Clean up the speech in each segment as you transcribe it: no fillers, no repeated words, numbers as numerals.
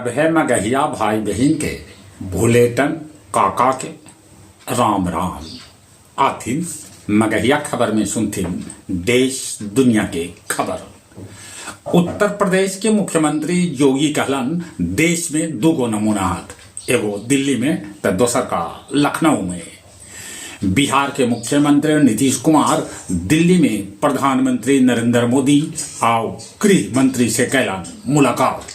सभे मगहिया भाई बहन के भूलेटन काका के राम राम। आथिन मगहिया खबर में सुनथिन देश दुनिया के खबर। उत्तर प्रदेश के मुख्यमंत्री योगी कहलन देश में दूगो नमूना हत, एगो दिल्ली में तो दोसर का लखनऊ में। बिहार के मुख्यमंत्री नीतीश कुमार दिल्ली में प्रधानमंत्री नरेंद्र मोदी और गृह मंत्री से कैलन मुलाकात।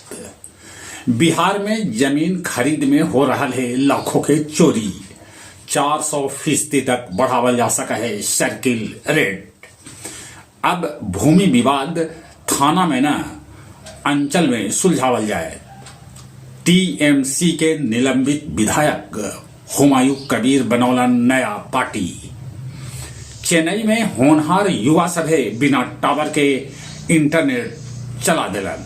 बिहार में जमीन खरीद में हो रहा है लाखों के चोरी, 400% तक बढ़ावल जा सका है सर्किल रेट। अब भूमि विवाद थाना में न अंचल में सुलझावल जाए। टीएमसी के निलंबित विधायक हुमायूं कबीर बनौलन नया पार्टी। चेन्नई में होनहार युवा सभे बिना टावर के इंटरनेट चला दिलन।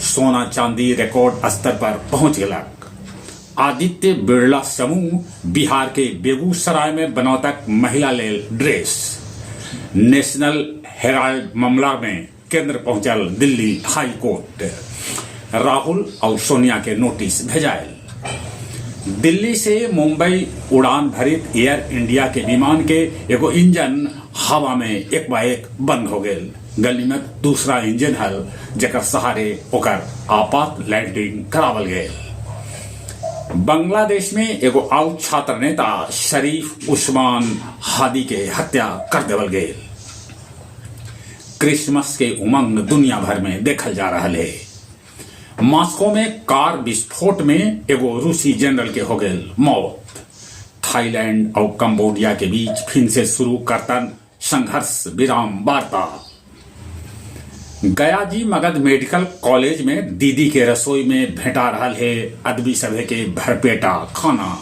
सोना चांदी रिकॉर्ड स्तर पर पहुंच गलक। आदित्य बिरला समूह बिहार के बेगूसराय में बनौतक महिला ले ड्रेस। नेशनल हेराल्ड मामला में केंद्र पहुंचल दिल्ली हाई कोर्ट। राहुल और सोनिया के नोटिस भेजायल। दिल्ली से मुंबई उड़ान भरित एयर इंडिया के विमान के एगो इंजन हवा में एक बा एक बंद हो गए। गनीमत दूसरा इंजन हल जेकर सहारे ओकर आपात लैंडिंग करावल गए। बांग्लादेश में एगो आउट छात्र नेता शरीफ उस्मान हादी के हत्या कर देवल गए। क्रिसमस के उमंग दुनिया भर में देखल जा रहा है। मॉस्को में कार विस्फोट में एगो रूसी जनरल के हो गए मौत। थाईलैंड और कंबोडिया के बीच फिर से शुरू करतन संघर्ष विराम वार्ता। गया जी मगध मेडिकल कॉलेज में दीदी के रसोई में भेंटा रहा है अदबी सभे के भरपेटा खाना।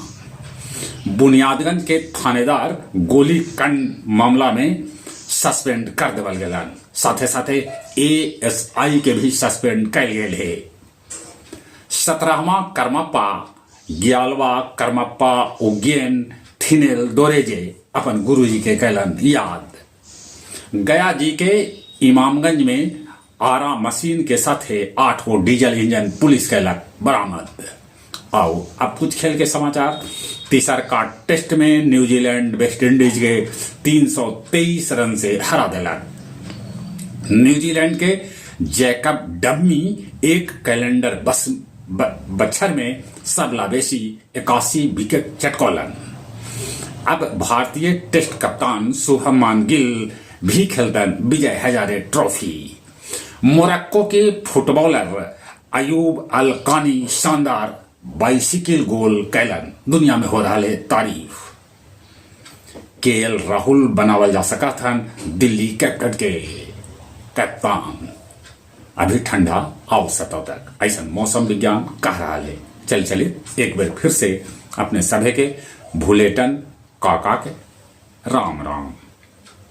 बुनियादगंज के थानेदार गोली कांड मामला में सस्पेंड कर देवल गलन। साथे साथे एएसआई के भी सस्पेंड कैल गए है। 17वां कर्मप्पा 11वां कर्मप्पा उज्ञेन थिनेल दोरेजे अपन गुरुजी के कैलन याद। गया जी के इमामगंज में आरा मशीन के साथ 8 गो डीजल इंजन पुलिस कैलक बरामद। आओ अब कुछ खेल के समाचार। तीसर का टेस्ट में न्यूजीलैंड वेस्ट इंडीज के 323 रन से हरा दिलक। न्यूजीलैंड के जैकब डम्मी एक कैलेंडर बच्छर में सबला बेसी 81 विकेट चटकौलन। अब भारतीय टेस्ट कप्तान शुभमान गिल भी खेलतन विजय हजारे ट्रॉफी। मोरक्को के फुटबॉलर अयूब अल कानी शानदार बाइसिकल गोल कैलन। दुनिया में हो रहा है तारीफ। केएल राहुल बनावल जा सका था दिल्ली कैपिटल के कप्तान। अभी ठंडा आओ सतह तक ऐसा मौसम विज्ञान कह रहा है। चलिए एक बार फिर से अपने सभे के भूलेटन काका के राम राम।